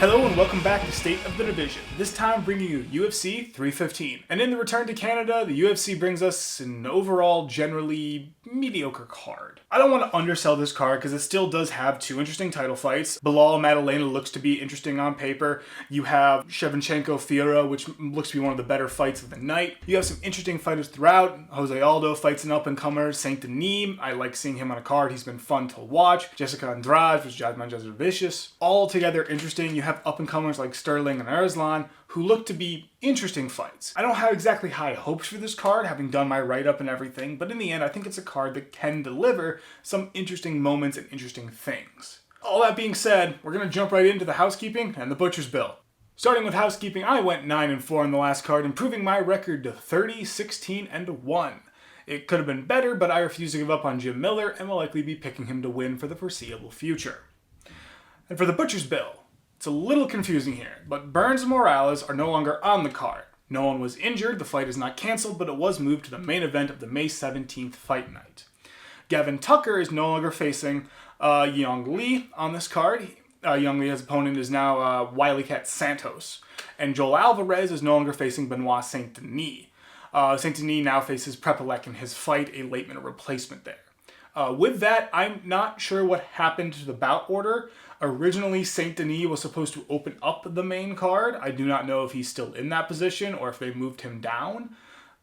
Hello and welcome back to State of the Division, this time bringing you UFC 315. And in the return to Canada, the UFC brings us an overall generally mediocre card. I don't want to undersell this card because it still does have two interesting title fights. Barriault Maddalena looks to be interesting on paper. You have Shevchenko Fiorot, which looks to be one of the better fights of the night. You have some interesting fighters throughout. Jose Aldo fights an up-and-comer, St. Denis. I like seeing him on a card. He's been fun to watch. Andrade versus Jasudaviicius. All together interesting. You have up-and-comers like Stirling and Erslan, who look to be interesting fights. I don't have exactly high hopes for this card, having done my write-up and everything, but in the end, I think it's a card that can deliver some interesting moments and interesting things. All that being said, we're going to jump right into the housekeeping and the butcher's bill. Starting with housekeeping, I went 9-4 in the last card, improving my record to 30-16-1. It could have been better, but I refuse to give up on Jim Miller and will likely be picking him to win for the foreseeable future. And for the butcher's bill, it's a little confusing here, but Burns and Morales are no longer on the card. No one was injured, the fight is not cancelled, but it was moved to the main event of the May 17th fight night. Gavin Tucker is no longer facing Yeong Lee on this card. Yeong Lee's opponent is now Wildcat Santos. And Joel Alvarez is no longer facing Benoit St. Denis. St. Denis now faces Prepolec in his fight, a late-minute replacement there. With that, I'm not sure what happened to the bout order. Originally, St. Denis was supposed to open up the main card. I do not know if he's still in that position or if they moved him down.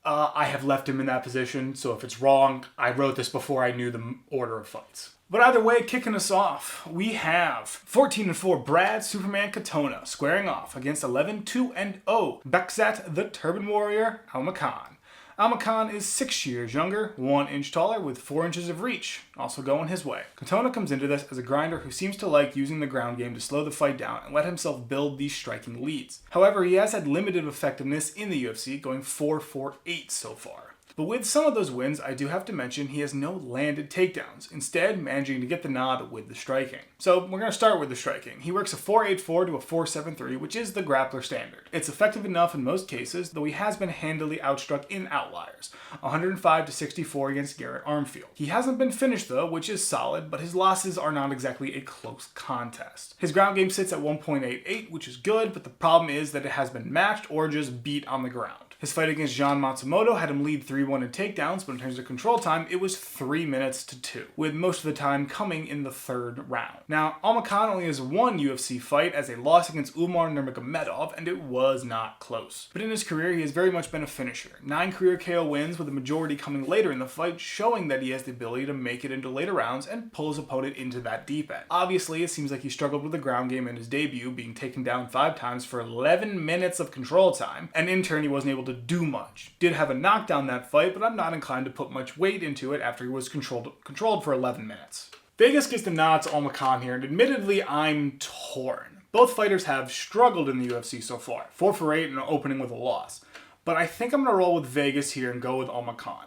I have left him in that position, so if it's wrong, I wrote this before I knew the order of fights. But either way, kicking us off, we have 14-4 Brad Superman Katona squaring off against 11-2-0 Bekzat the Turban Warrior Almakhan. Almakhan is 6 years younger, 1 inch taller, with 4 inches of reach, also going his way. Katona comes into this as a grinder who seems to like using the ground game to slow the fight down and let himself build these striking leads. However, he has had limited effectiveness in the UFC, going 4-4-8 so far. But with some of those wins, I do have to mention he has no landed takedowns, instead managing to get the nod with the striking. So we're going to start with the striking. He works a 4-8-4 to a 4-7-3, which is the grappler standard. It's effective enough in most cases, though he has been handily outstruck in outliers, 105-64 against Garrett Armfield. He hasn't been finished though, which is solid, but his losses are not exactly a close contest. His ground game sits at 1.88, which is good, but the problem is that it has been matched or just beat on the ground. His fight against John Matsumoto had him lead 3-1 in takedowns, but in terms of control time, it was 3 minutes to 2, with most of the time coming in the third round. Now, Almakhan only has one UFC fight as a loss against Umar Nurmagomedov, and it was not close. But in his career, he has very much been a finisher. 9 career KO wins, with the majority coming later in the fight, showing that he has the ability to make it into later rounds and pull his opponent into that deep end. Obviously, it seems like he struggled with the ground game in his debut, being taken down 5 times for 11 minutes of control time, and in turn, he wasn't able to do much. Did have a knockdown that fight, but I'm not inclined to put much weight into it after he was controlled for 11 minutes. Vegas gets the nod to Almakhan here, and admittedly, I'm torn. Both fighters have struggled in the UFC so far, 4-8 and opening with a loss. But I think I'm going to roll with Vegas here and go with Almakhan.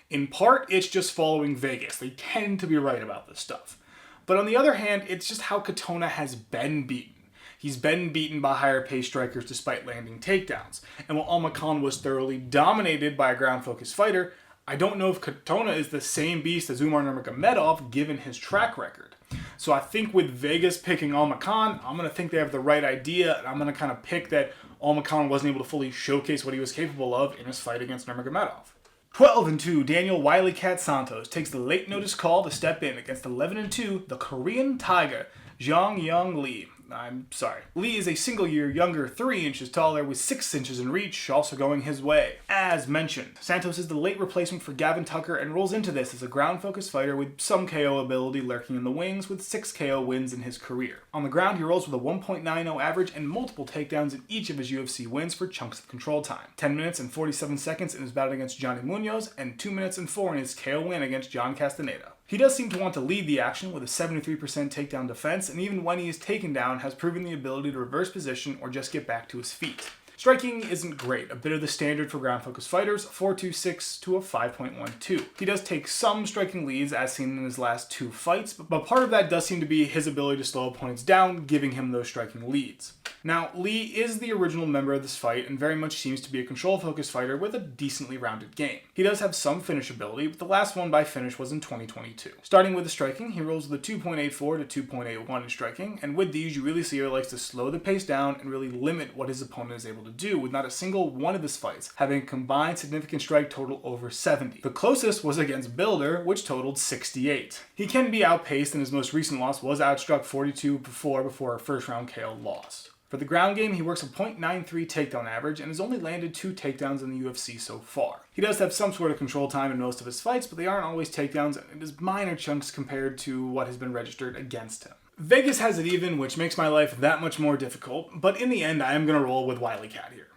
In part, it's just following Vegas. They tend to be right about this stuff. But on the other hand, it's just how Katona has been beaten. He's been beaten by higher pace strikers despite landing takedowns. And while Almakhan was thoroughly dominated by a ground-focused fighter, I don't know if Katona is the same beast as Umar Nurmagomedov given his track record. So I think with Vegas picking Almakhan, I'm going to think they have the right idea, and I'm going to kind of pick that Almakhan wasn't able to fully showcase what he was capable of in his fight against Nurmagomedov. 12-2, Daniel Wildcat Santos takes the late notice call to step in against 11-2, the Korean Tiger, Yeong Lee. I'm sorry. Lee is a single year younger, 3 inches taller, with 6 inches in reach, also going his way. As mentioned, Santos is the late replacement for Gavin Tucker and rolls into this as a ground-focused fighter with some KO ability lurking in the wings, with 6 KO wins in his career. On the ground, he rolls with a 1.90 average and multiple takedowns in each of his UFC wins for chunks of control time. 10 minutes and 47 seconds in his battle against Johnny Munoz, and 2 minutes and 4 in his KO win against John Castaneda. He does seem to want to lead the action with a 73% takedown defense, and even when he is taken down, has proven the ability to reverse position or just get back to his feet. Striking isn't great, a bit of the standard for ground-focused fighters, 4.26 to a 5.12. He does take some striking leads, as seen in his last 2 fights, but part of that does seem to be his ability to slow opponents down, giving him those striking leads. Now, Lee is the original member of this fight and very much seems to be a control-focused fighter with a decently rounded game. He does have some finish ability, but the last one by finish was in 2022. Starting with the striking, he rolls with a 2.84 to 2.81 in striking, and with these you really see he likes to slow the pace down and really limit what his opponent is able to do, with not a single one of his fights having a combined significant strike total over 70. The closest was against Builder, which totaled 68. He can be outpaced, and his most recent loss was outstruck 42 before a first round KO loss. For the ground game, he works a .93 takedown average and has only landed 2 takedowns in the UFC so far. He does have some sort of control time in most of his fights, but they aren't always takedowns, and it is minor chunks compared to what has been registered against him. Vegas has it even, which makes my life that much more difficult, but in the end, I am going to roll with Wily Cat here.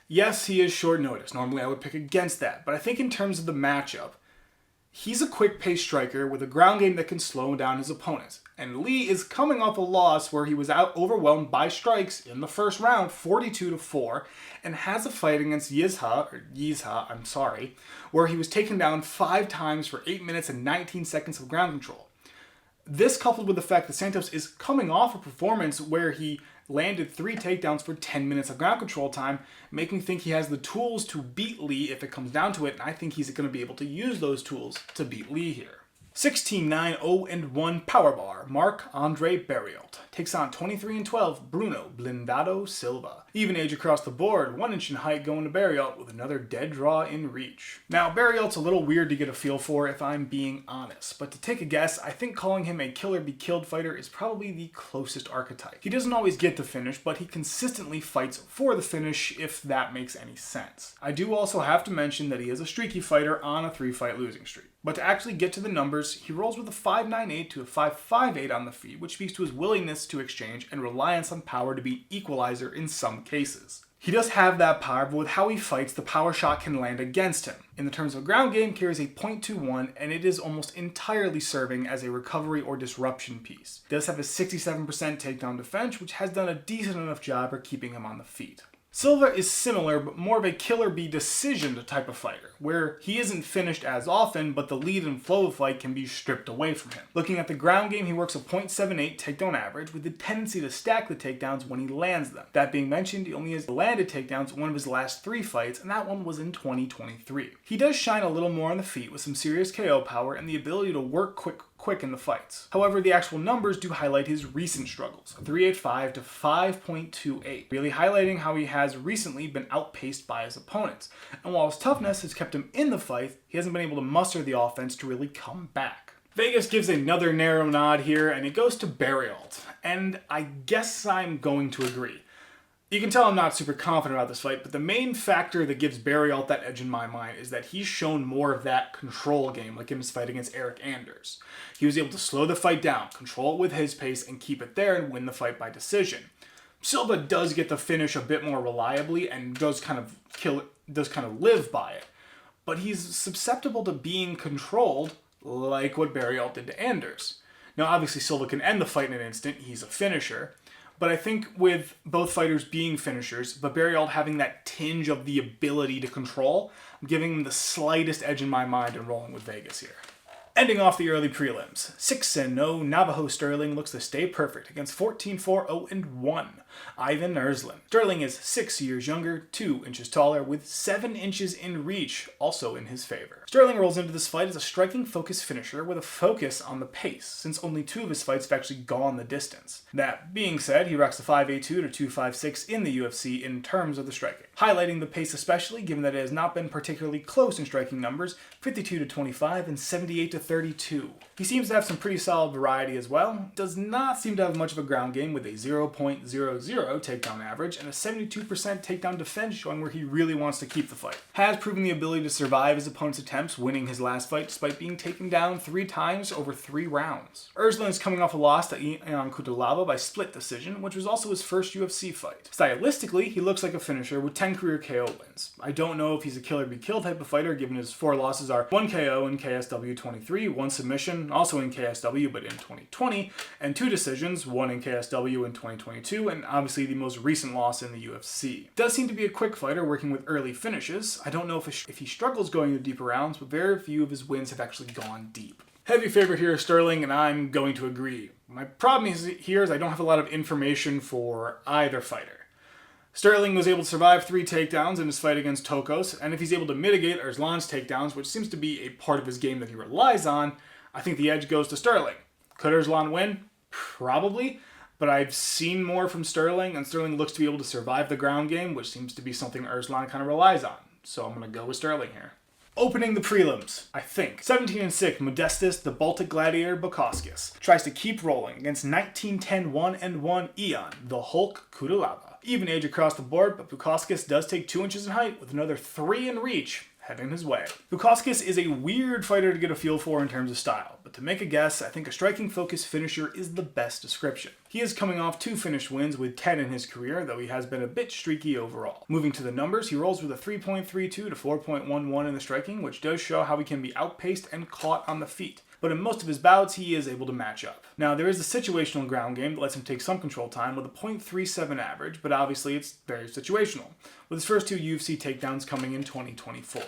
Yes, he is short notice. Normally I would pick against that, but I think in terms of the matchup, he's a quick-paced striker with a ground game that can slow down his opponents. And Lee is coming off a loss where he was overwhelmed by strikes in the first round, 42-4, and has a fight against Yizha, where he was taken down 5 times for 8 minutes and 19 seconds of ground control. This coupled with the fact that Santos is coming off a performance where he landed 3 takedowns for 10 minutes of ground control time, making me think he has the tools to beat Lee if it comes down to it, and I think he's going to be able to use those tools to beat Lee here. 16-9-0-1 power bar, Marc-Andre Barriault takes on 23-12 Bruno Blindado Silva. Even age across the board, 1 inch in height going to Barriault with another dead draw in reach. Now, Barriault's a little weird to get a feel for if I'm being honest, but to take a guess, I think calling him a kill or be killed fighter is probably the closest archetype. He doesn't always get the finish, but he consistently fights for the finish, if that makes any sense. I do also have to mention that he is a streaky fighter on a 3-fight losing streak. But to actually get to the numbers, he rolls with a 5.98 to a 5.58 on the feet, which speaks to his willingness to exchange and reliance on power to be equalizer in some cases. He does have that power, but with how he fights, the power shot can land against him. In the terms of ground game, carries a .21, and it is almost entirely serving as a recovery or disruption piece. He does have a 67% takedown defense, which has done a decent enough job for keeping him on the feet. Silva is similar, but more of a killer bee decision type of fighter, where he isn't finished as often, but the lead and flow of fight can be stripped away from him. Looking at the ground game, he works a .78 takedown average with the tendency to stack the takedowns when he lands them. That being mentioned, he only has landed takedowns in one of his last 3 fights, and that one was in 2023. He does shine a little more on the feet with some serious KO power and the ability to work quick in the fights. However, the actual numbers do highlight his recent struggles, 3.85 to 5.28, really highlighting how he has recently been outpaced by his opponents. And while his toughness has kept him in the fight, he hasn't been able to muster the offense to really come back. Vegas gives another narrow nod here, and it goes to Barriault, and I guess I'm going to agree. You can tell I'm not super confident about this fight, but the main factor that gives Barriault that edge in my mind is that he's shown more of that control game, like in his fight against Eric Anders. He was able to slow the fight down, control it with his pace, and keep it there and win the fight by decision. Silva does get the finish a bit more reliably and does kind of live by it, but he's susceptible to being controlled like what Barriault did to Anders. Now, obviously, Silva can end the fight in an instant. He's a finisher. But I think with both fighters being finishers, but Barriault having that tinge of the ability to control, I'm giving him the slightest edge in my mind and rolling with Vegas here. Ending off the early prelims, 6-0 Navajo Stirling looks to stay perfect against 14-4-0-1 Ivan Erslan. Stirling is 6 years younger, 2 inches taller, with 7 inches in reach, also in his favor. Stirling rolls into this fight as a striking focused finisher with a focus on the pace, since only 2 of his fights have actually gone the distance. That being said, he rocks the 5.82 to 2.56 in the UFC in terms of the striking, highlighting the pace especially given that it has not been particularly close in striking numbers, 52 to 25 and 78 to 32. He seems to have some pretty solid variety as well, does not seem to have much of a ground game with a 0.00 takedown average and a 72% takedown defense showing where he really wants to keep the fight. Has proven the ability to survive his opponent's attempts, winning his last fight despite being taken down 3 times over 3 rounds. Erslan is coming off a loss to Yeong Lee by split decision, which was also his first UFC fight. Stylistically, he looks like a finisher with 10 career KO wins. I don't know if he's a kill or be killed type of fighter given his 4 losses are 1 KO in KSW 23, 1 submission, also in KSW but in 2020, and 2 decisions, 1 in KSW in 2022, and obviously the most recent loss in the UFC. Does seem to be a quick fighter working with early finishes. I don't know if he struggles going into deeper rounds, but very few of his wins have actually gone deep. Heavy favorite here is Stirling, and I'm going to agree. My problem here is I don't have a lot of information for either fighter. Sterling was able to survive 3 takedowns in his fight against Tokos, and if he's able to mitigate Erslan's takedowns, which seems to be a part of his game that he relies on, I think the edge goes to Sterling. Could Erslan win? Probably, but I've seen more from Sterling, and Sterling looks to be able to survive the ground game, which seems to be something Erslan kind of relies on. So I'm going to go with Sterling here. Opening the prelims, I think. 17-6, Modestus, the Baltic Gladiator Bukauskas, tries to keep rolling against 19-10 1-1 Eon, the Hulk Cutleaba. Even age across the board, but Bukauskas does take 2 inches in height with another 3 in reach heading his way. Bukauskas is a weird fighter to get a feel for in terms of style, but to make a guess, I think a striking-focused finisher is the best description. He is coming off 2 finished wins with 10 in his career, though he has been a bit streaky overall. Moving to the numbers, he rolls with a 3.32 to 4.11 in the striking, which does show how he can be outpaced and caught on the feet. But in most of his bouts, he is able to match up. Now, there is a situational ground game that lets him take some control time with a .37 average, but obviously it's very situational, with his first 2 UFC takedowns coming in 2024.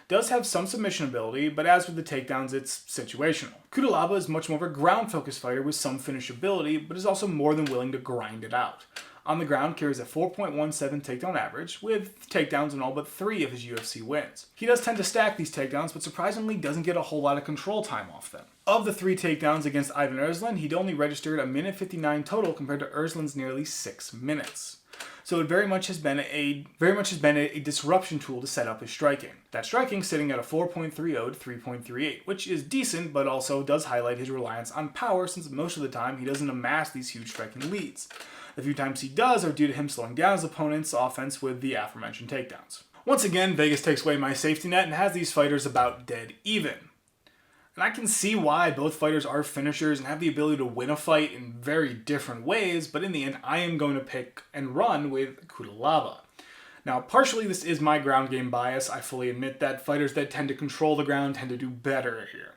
Does have some submission ability, but as with the takedowns, it's situational. Cutleaba is much more of a ground-focused fighter with some finish ability, but is also more than willing to grind it out. On the ground, carries a 4.17 takedown average, with takedowns in all but 3 of his UFC wins. He does tend to stack these takedowns, but surprisingly doesn't get a whole lot of control time off them. Of the 3 takedowns against Ivan Erslan, he'd only registered a minute 59 total compared to Erslan's nearly 6 minutes. So it very much has been a disruption tool to set up his striking. That striking sitting at a 4.30 to 3.38, which is decent, but also does highlight his reliance on power, since most of the time he doesn't amass these huge striking leads. The few times he does are due to him slowing down his opponent's offense with the aforementioned takedowns. Once again, Vegas takes away my safety net and has these fighters about dead even. And I can see why both fighters are finishers and have the ability to win a fight in very different ways, but in the end, I am going to pick and run with Cutleaba. Now, partially this is my ground game bias. I fully admit that fighters that tend to control the ground tend to do better here.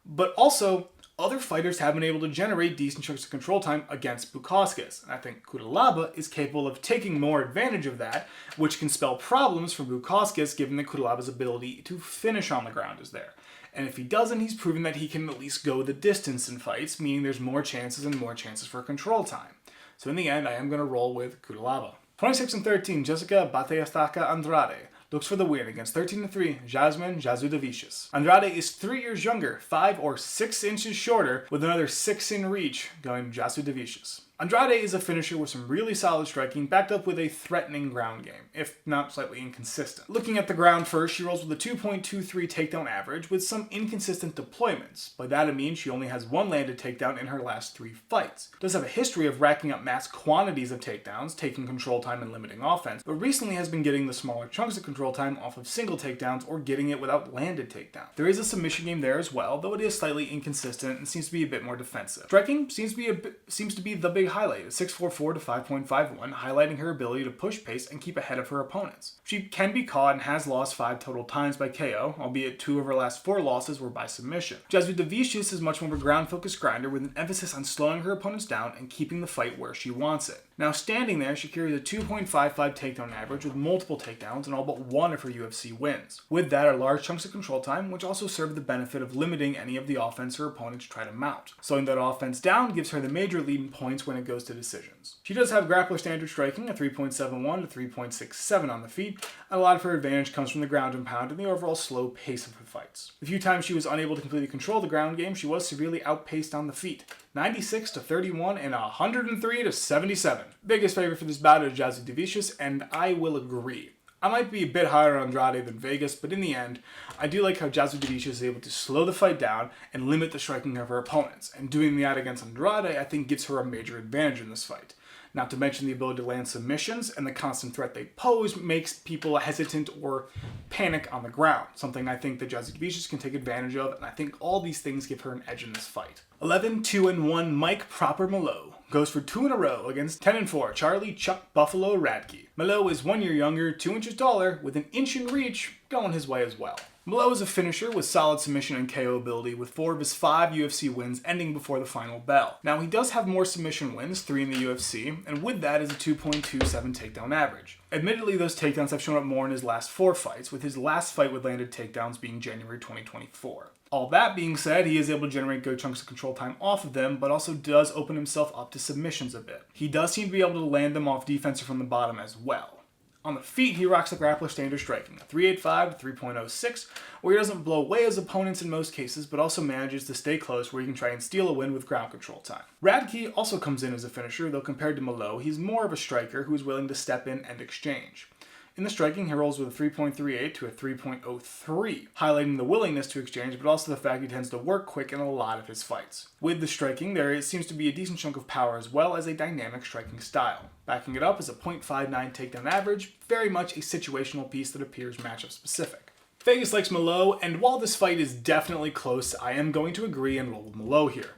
But also, other fighters have been able to generate decent chunks of control time against Bukauskas, and I think Cutleaba is capable of taking more advantage of that, which can spell problems for Bukauskas given that Cutleaba's ability to finish on the ground is there. And if he doesn't, he's proven that he can at least go the distance in fights, meaning there's more chances for control time. So in the end, I am going to roll with Cutleaba. 26-13, Jessica Bateastaka Andrade looks for the win against 13-3 Jasmine Jasudaviicius. Andrade is 3 years younger, 5 or 6 inches shorter, with another 6 in reach going to Jasudaviicius. Andrade is a finisher with some really solid striking, backed up with a threatening ground game, if not slightly inconsistent. Looking at the ground first, she rolls with a 2.23 takedown average with some inconsistent deployments. By that I mean she only has 1 landed takedown in her last 3 fights. Does have a history of racking up mass quantities of takedowns, taking control time and limiting offense, but recently has been getting the smaller chunks of control time off of single takedowns or getting it without landed takedowns. There is a submission game there as well, though it is slightly inconsistent and seems to be a bit more defensive. Striking seems to be the big highlight, 6.44 to 5.51, highlighting her ability to push pace and keep ahead of her opponents. She can be caught and has lost 5 total times by KO, albeit 2 of her last 4 losses were by submission. Jasudaviicius is much more of a ground-focused grinder with an emphasis on slowing her opponents down and keeping the fight where she wants it. Now standing there, she carries a 2.55 takedown average with multiple takedowns in all but 1 of her UFC wins. With that are large chunks of control time, which also serve the benefit of limiting any of the offense her opponents try to mount. Slowing that offense down gives her the major lead in points when it goes to decisions. She does have grappler standard striking at 3.71 to 3.67 on the feet, and a lot of her advantage comes from the ground and pound and the overall slow pace of her fights. The few times she was unable to completely control the ground game, she was severely outpaced on the feet. 96 to 31 and 103 to 77. Biggest favorite for this bout is Jasudaviicius, and I will agree. I might be a bit higher on Andrade than Vegas, but in the end, I do like how Jasudaviicius is able to slow the fight down and limit the striking of her opponents, and doing that against Andrade I think gives her a major advantage in this fight. Not to mention the ability to land submissions and the constant threat they pose makes people hesitant or panic on the ground, something I think that Jasudaviicius can take advantage of, and I think all these things give her an edge in this fight. 11-2-1 Mike Proper Malott goes for 2 in a row against 10-4 Charlie Chuck Buffalo Radtke. Malott is 1 year younger, 2 inches taller, with an inch in reach going his way as well. Malott is a finisher with solid submission and KO ability, with 4 of his 5 UFC wins ending before the final bell. Now, he does have more submission wins, 3 in the UFC, and with that is a 2.27 takedown average. Admittedly, those takedowns have shown up more in his last 4 fights, with his last fight with landed takedowns being January 2024. All that being said, he is able to generate good chunks of control time off of them, but also does open himself up to submissions a bit. He does seem to be able to land them off defense or from the bottom as well. On the feet, he rocks the grappler standard striking, a 3.85 to 3.06, where he doesn't blow away his opponents in most cases, but also manages to stay close where he can try and steal a win with ground control time. Radtke also comes in as a finisher, though compared to Malott, he's more of a striker who is willing to step in and exchange. In the striking, he rolls with a 3.38 to a 3.03, highlighting the willingness to exchange, but also the fact he tends to work quick in a lot of his fights. With the striking, there seems to be a decent chunk of power as well as a dynamic striking style. Backing it up is a 0.59 takedown average, very much a situational piece that appears matchup specific. Vegas likes Malott, and while this fight is definitely close, I am going to agree and roll with Malott here.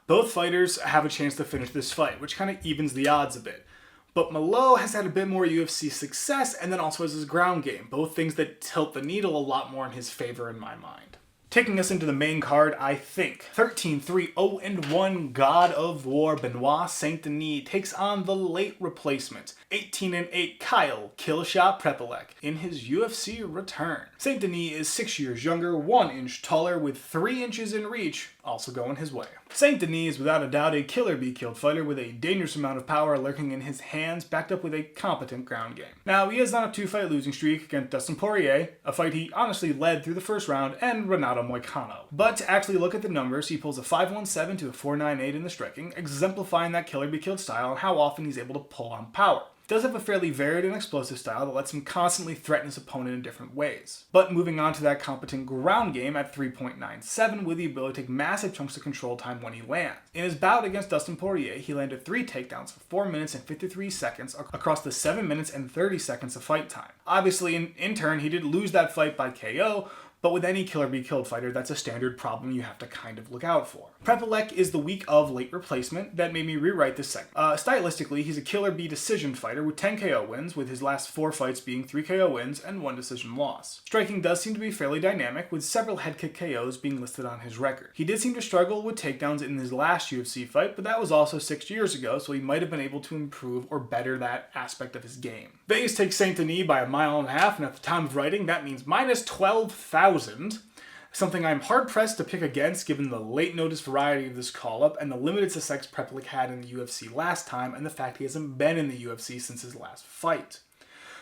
Both fighters have a chance to finish this fight, which kind of evens the odds a bit. But Malott has had a bit more UFC success and then also has his ground game, both things that tilt the needle a lot more in his favor in my mind. Taking us into the main card, I think 13-3-0-1 God of War Benoit St takes on the late replacement 18-8 Kyle Killshot Prepolec in his UFC return. St Denis is 6 years younger, 1 inch taller, with 3 inches in reach, also going his way. St Denis is without a doubt a killer-be-killed fighter with a dangerous amount of power lurking in his hands, backed up with a competent ground game. Now, he is on a 2-fight losing streak against Dustin Poirier, a fight he honestly led through the first round, and Renato Moicano. But to actually look at the numbers, he pulls a 5.17 to a 4.98 in the striking, exemplifying that killer-be-killed style and how often he's able to pull on power. Does have a fairly varied and explosive style that lets him constantly threaten his opponent in different ways. But moving on to that competent ground game at 3.97 with the ability to take massive chunks of control time when he lands. In his bout against Dustin Poirier, he landed 3 takedowns for 4 minutes and 53 seconds across the 7 minutes and 30 seconds of fight time. Obviously, in turn, he did lose that fight by KO, but with any killer-be-killed fighter, that's a standard problem you have to kind of look out for. Prepolec is the week of late replacement that made me rewrite this segment. Stylistically, he's a killer-be decision fighter with 10 KO wins, with his last 4 fights being 3 KO wins and 1 decision loss. Striking does seem to be fairly dynamic, with several head kick KOs being listed on his record. He did seem to struggle with takedowns in his last UFC fight, but that was also 6 years ago, so he might have been able to improve or better that aspect of his game. Vegas takes St Denis by 1.5 miles, and at the time of writing, that means minus 12,000. Something I'm hard-pressed to pick against given the late notice variety of this call-up and the limited success Prepolec had in the UFC last time and the fact he hasn't been in the UFC since his last fight.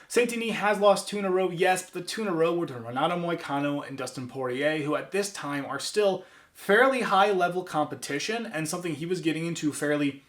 St Denis has lost 2 in a row, yes, but the 2 in a row were to Renato Moicano and Dustin Poirier, who at this time are still fairly high-level competition and something he was getting into fairly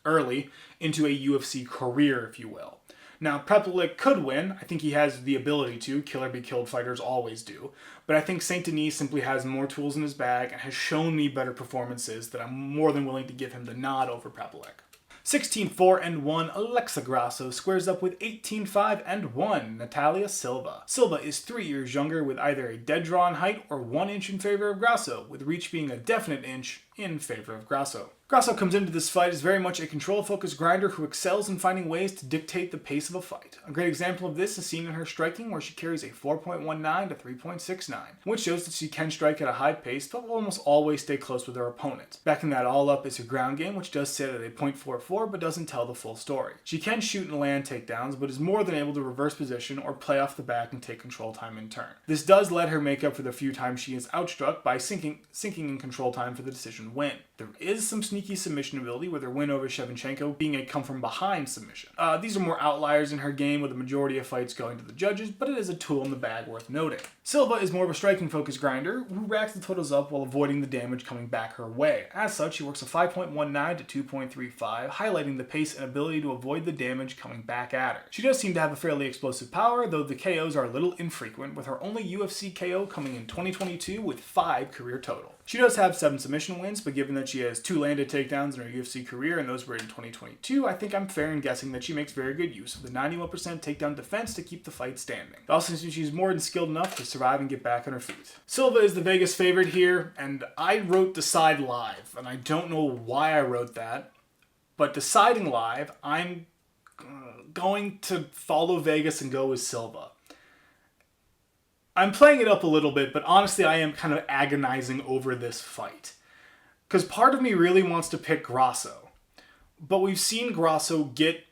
early into a UFC career, if you will. Now, Prepolec could win. I think he has the ability to. Killer-be-killed fighters always do. But I think St Denis simply has more tools in his bag and has shown me better performances that I'm more than willing to give him the nod over Prepolec. 16-4-1 Alexa Grasso squares up with 18-5-1 Natalia Silva. Silva is 3 years younger with either a dead draw in height or 1 inch in favor of Grasso, with reach being a definite inch in favor of Grasso. Grasso comes into this fight as very much a control-focused grinder who excels in finding ways to dictate the pace of a fight. A great example of this is seen in her striking, where she carries a 4.19 to 3.69, which shows that she can strike at a high pace but will almost always stay close with her opponent. Backing that all up is her ground game, which does sit at a 0.44 but doesn't tell the full story. She can shoot and land takedowns, but is more than able to reverse position or play off the back and take control time in turn. This does let her make up for the few times she is outstruck by sinking in control time for the decision win. There is some sneaky submission ability, with her win over Shevchenko being a come-from-behind submission. These are more outliers in her game, with the majority of fights going to the judges, but it is a tool in the bag worth noting. Silva is more of a striking-focused grinder, who racks the totals up while avoiding the damage coming back her way. As such, she works a 5.19 to 2.35, highlighting the pace and ability to avoid the damage coming back at her. She does seem to have a fairly explosive power, though the KOs are a little infrequent, with her only UFC KO coming in 2022 with 5 career total. She does have 7 submission wins, but given that she has 2 landed takedowns in her UFC career, and those were in 2022, I think I'm fair in guessing that she makes very good use of the 91% takedown defense to keep the fight standing. Also, she's more than skilled enough to survive and get back on her feet. Silva is the Vegas favorite here, and I wrote Decide Live, and I don't know why I wrote that, but deciding live, I'm going to follow Vegas and go with Silva. I'm playing it up a little bit, but honestly, I am kind of agonizing over this fight. Because part of me really wants to pick Grasso. But we've seen Grasso get,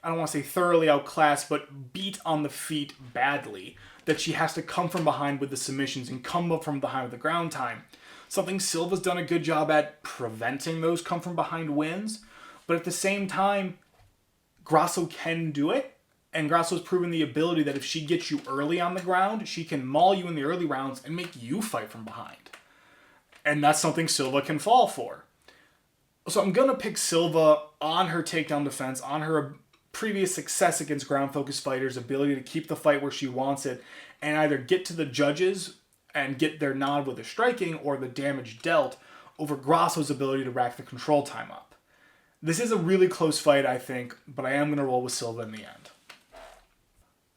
I don't want to say thoroughly outclassed, but beat on the feet badly. that she has to come from behind with the submissions and come up from behind with the ground time. Something Silva's done a good job at preventing those come from behind wins, but at the same time, Grasso can do it, and Grasso's proven the ability that if she gets you early on the ground, she can maul you in the early rounds and make you fight from behind. And that's something Silva can fall for. So I'm going to pick Silva on her takedown defense, on her previous success against ground-focused fighters, ability to keep the fight where she wants it, and either get to the judges and get their nod with the striking or the damage dealt over Grasso's ability to rack the control time up. This is a really close fight, I think, but I am going to roll with Silva in the end.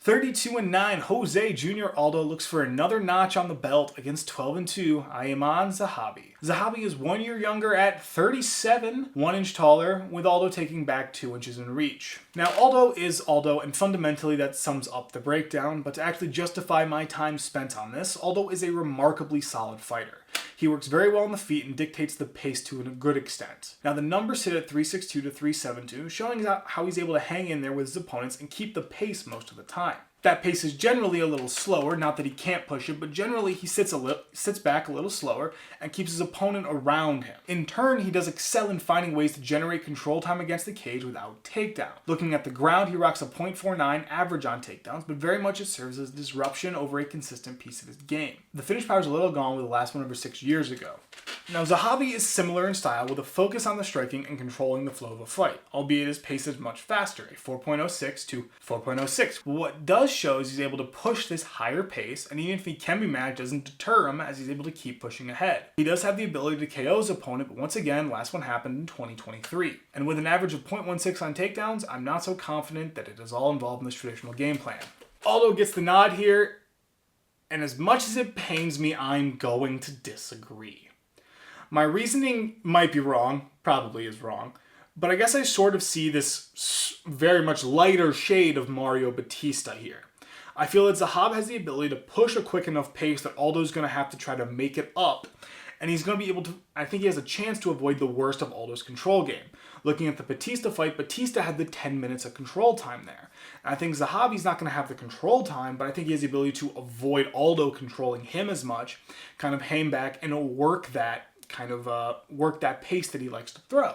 32-9, Jose Jr. Aldo looks for another notch on the belt against 12-2, Zahahb. Zahahb is 1 year younger at 37, 1 inch taller, with Aldo taking back 2 inches in reach. Now, Aldo is Aldo, and fundamentally that sums up the breakdown, but to actually justify my time spent on this, Aldo is a remarkably solid fighter. He works very well on the feet and dictates the pace to a good extent. Now, the numbers sit at 3.62 to 3.72, showing how he's able to hang in there with his opponents and keep the pace most of the time. That pace is generally a little slower, not that he can't push it, but generally he sits back a little slower and keeps his opponent around him. In turn, he does excel in finding ways to generate control time against the cage without takedown. Looking at the ground, he rocks a .49 average on takedowns, but very much it serves as disruption over a consistent piece of his game. The finish power is a little gone with the last one over 6 years ago. Now, Zahahb is similar in style with a focus on the striking and controlling the flow of a fight, albeit his pace is much faster, a 4.06 to 4.06. What does show is he's able to push this higher pace, and even if he can be matched, doesn't deter him as he's able to keep pushing ahead. He does have the ability to KO his opponent, but once again, last one happened in 2023. And with an average of 0.16 on takedowns, I'm not so confident that it is all involved in this traditional game plan. Aldo gets the nod here, and as much as it pains me, I'm going to disagree. My reasoning might be wrong, probably is wrong, but I guess I sort of see this very much lighter shade of Mario Batista here. I feel that Zahahb has the ability to push a quick enough pace that Aldo's going to have to try to make it up, and he's going to be able to, I think he has a chance to avoid the worst of Aldo's control game. Looking at the Batista fight, Batista had the 10 minutes of control time there. And I think Zahahb, he's not going to have the control time, but I think he has the ability to avoid Aldo controlling him as much, kind of hang back and work that pace that he likes to throw.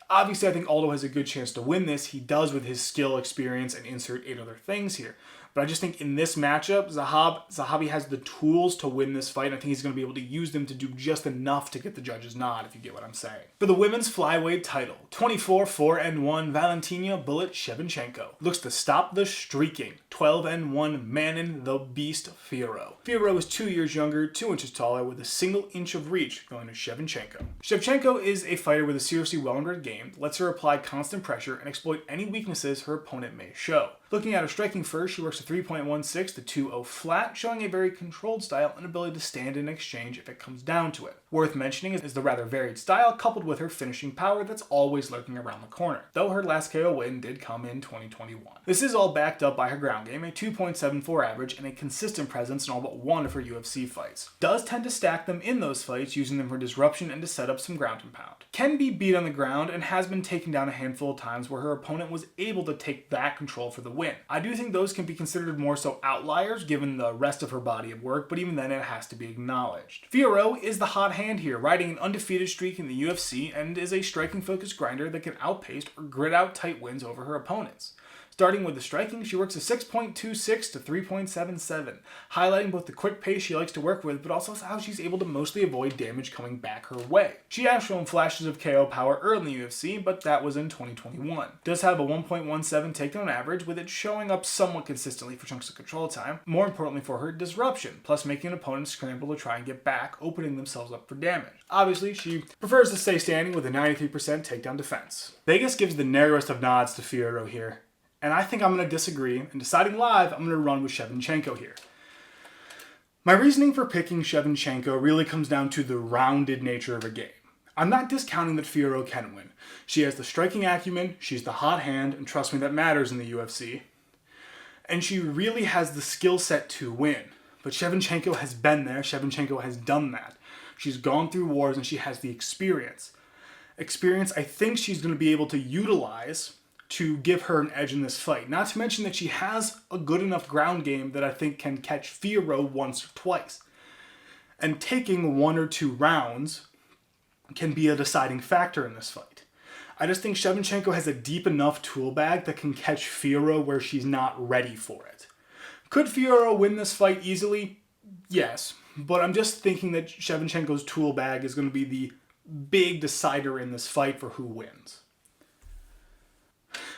Obviously, I think Aldo has a good chance to win this. He does with his skill, experience, and insert 8 other things here. But I just think in this matchup, Zahahb has the tools to win this fight. And I think he's going to be able to use them to do just enough to get the judge's nod, if you get what I'm saying. For the women's flyweight title, 24-4-1 Valentina Bullet Shevchenko looks to stop the streaking 12-1 Manon the Beast Fiorot. Fiorot is 2 years younger, 2 inches taller, with a single inch of reach going to Shevchenko. Shevchenko is a fighter with a seriously well-rounded game, lets her apply constant pressure and exploit any weaknesses her opponent may show. Looking at her striking first, she works a 3.16 to 2.0 flat, showing a very controlled style and ability to stand in exchange if it comes down to it. Worth mentioning is the rather varied style coupled with her finishing power that's always lurking around the corner, though her last KO win did come in 2021. This is all backed up by her ground game, a 2.74 average, and a consistent presence in all but one of her UFC fights. Does tend to stack them in those fights, using them for disruption and to set up some ground and pound. Can be beat on the ground and has been taken down a handful of times where her opponent was able to take back control for the win. I do think those can be considered more so outliers given the rest of her body of work, but even then it has to be acknowledged. Fiorot is the hot hand here, riding an undefeated streak in the UFC and is a striking focused grinder that can outpace or grit out tight wins over her opponents. Starting with the striking, she works a 6.26 to 3.77, highlighting both the quick pace she likes to work with, but also how she's able to mostly avoid damage coming back her way. She has shown flashes of KO power early in the UFC, but that was in 2021. Does have a 1.17 takedown average, with it showing up somewhat consistently for chunks of control time, more importantly for her disruption, plus making an opponent scramble to try and get back, opening themselves up for damage. Obviously, she prefers to stay standing with a 93% takedown defense. Vegas gives the narrowest of nods to Fiorot here. And I think I'm going to disagree, and deciding live, I'm going to run with Shevchenko here. My reasoning for picking Shevchenko really comes down to the rounded nature of her game. I'm not discounting that Fiorot can win. She has the striking acumen, she's the hot hand, and trust me, that matters in the UFC. And she really has the skill set to win. But Shevchenko has been there, Shevchenko has done that. She's gone through wars, and she has the experience. Experience I think she's going to be able to utilize to give her an edge in this fight. Not to mention that she has a good enough ground game that I think can catch Fiorot once or twice. And taking 1 or 2 rounds can be a deciding factor in this fight. I just think Shevchenko has a deep enough tool bag that can catch Fiorot where she's not ready for it. Could Fiorot win this fight easily? Yes, but I'm just thinking that Shevchenko's tool bag is going to be the big decider in this fight for who wins.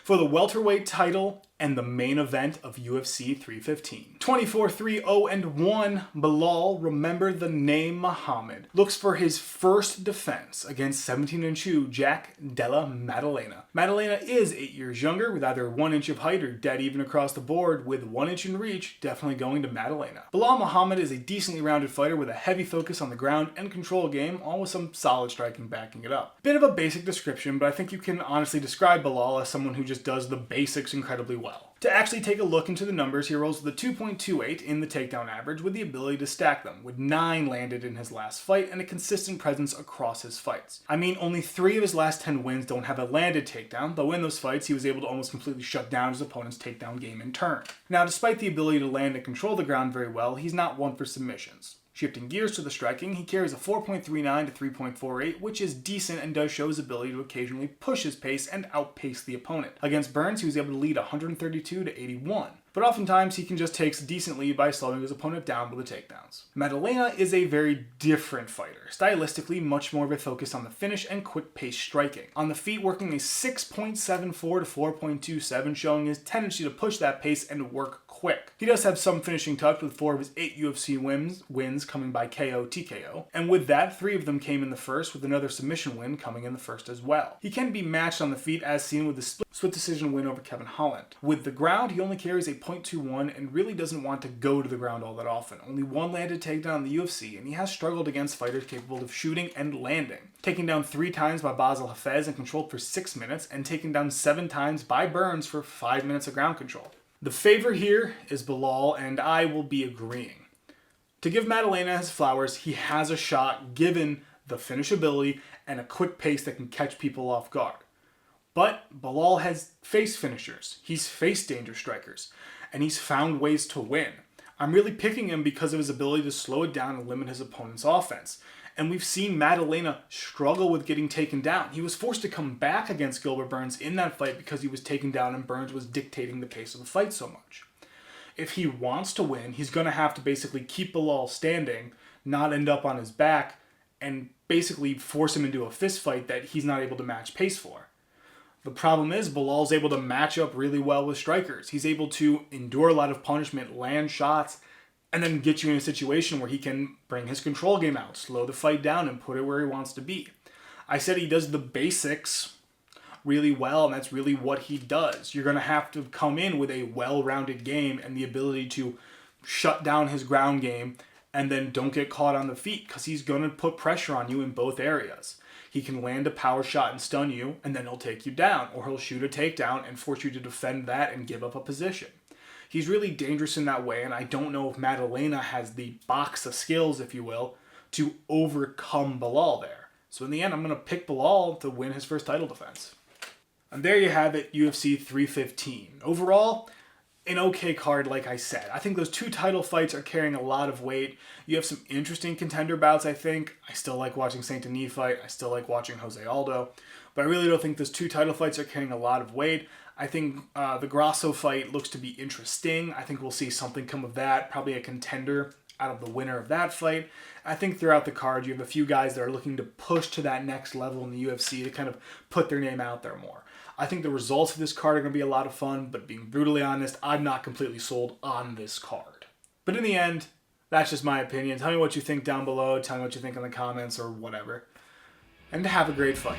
For the welterweight title and the main event of UFC 315. 24-3-0-1, Belal, remember the name Muhammad, looks for his first defense against 17-2 Jack Della Maddalena. Maddalena is 8 years younger, with either 1 inch of height or dead even across the board, with 1 inch in reach, definitely going to Maddalena. Belal Muhammad is a decently rounded fighter with a heavy focus on the ground and control game, all with some solid striking backing it up. Bit of a basic description, but I think you can honestly describe Belal as someone who just does the basics incredibly well. To actually take a look into the numbers, he rolls with a 2.28 in the takedown average with the ability to stack them, with 9 landed in his last fight and a consistent presence across his fights. I mean, only 3 of his last 10 wins don't have a landed takedown, though in those fights he was able to almost completely shut down his opponent's takedown game in turn. Now, despite the ability to land and control the ground very well, he's not one for submissions. Shifting gears to the striking, he carries a 4.39 to 3.48, which is decent and does show his ability to occasionally push his pace and outpace the opponent. Against Burns, he was able to lead 132 to 81. But oftentimes he can just take a decent lead by slowing his opponent down with the takedowns. Maddalena is a very different fighter. Stylistically, much more of a focus on the finish and quick pace striking. On the feet, working a 6.74 to 4.27, showing his tendency to push that pace and work quick. He does have some finishing touch, with 4 of his 8 UFC wins coming by KO TKO, and with that, 3 of them came in the first, with another submission win coming in the first as well. He can be matched on the feet, as seen with the split decision win over Kevin Holland. With the ground, he only carries a 0.21 and really doesn't want to go to the ground all that often. Only 1 landed takedown in the UFC, and he has struggled against fighters capable of shooting and landing. Taken down 3 times by Basel Hafez and controlled for 6 minutes, and taken down 7 times by Burns for 5 minutes of ground control. The favor here is Belal, and I will be agreeing. To give Maddalena his flowers, he has a shot given the finishability and a quick pace that can catch people off guard. But Belal has faced finishers, he's faced danger strikers, and he's found ways to win. I'm really picking him because of his ability to slow it down and limit his opponent's offense. And we've seen Maddalena struggle with getting taken down. He was forced to come back against Gilbert Burns in that fight because he was taken down and Burns was dictating the pace of the fight so much. If he wants to win, he's going to have to basically keep Belal standing, not end up on his back, and basically force him into a fist fight that he's not able to match pace for. The problem is Belal's able to match up really well with strikers. He's able to endure a lot of punishment, land shots, and then get you in a situation where he can bring his control game out, slow the fight down, and put it where he wants to be. I said he does the basics really well, and that's really what he does. You're going to have to come in with a well-rounded game and the ability to shut down his ground game and then don't get caught on the feet, because he's going to put pressure on you in both areas. He can land a power shot and stun you, and then he'll take you down, or he'll shoot a takedown and force you to defend that and give up a position. He's really dangerous in that way, and I don't know if Maddalena has the box of skills, if you will, to overcome Belal there. So in the end, I'm going to pick Belal to win his first title defense. And there you have it, UFC 315. Overall, an okay card, like I said. I think those 2 title fights are carrying a lot of weight. You have some interesting contender bouts, I think. I still like watching St. Denis fight. I still like watching Jose Aldo. But I really don't think those 2 title fights are carrying a lot of weight. I think the Grasso fight looks to be interesting. I think we'll see something come of that. Probably a contender out of the winner of that fight. I think throughout the card, you have a few guys that are looking to push to that next level in the UFC to kind of put their name out there more. I think the results of this card are going to be a lot of fun, but being brutally honest, I'm not completely sold on this card. But in the end, that's just my opinion. Tell me what you think down below. Tell me what you think in the comments or whatever. And have a great fight.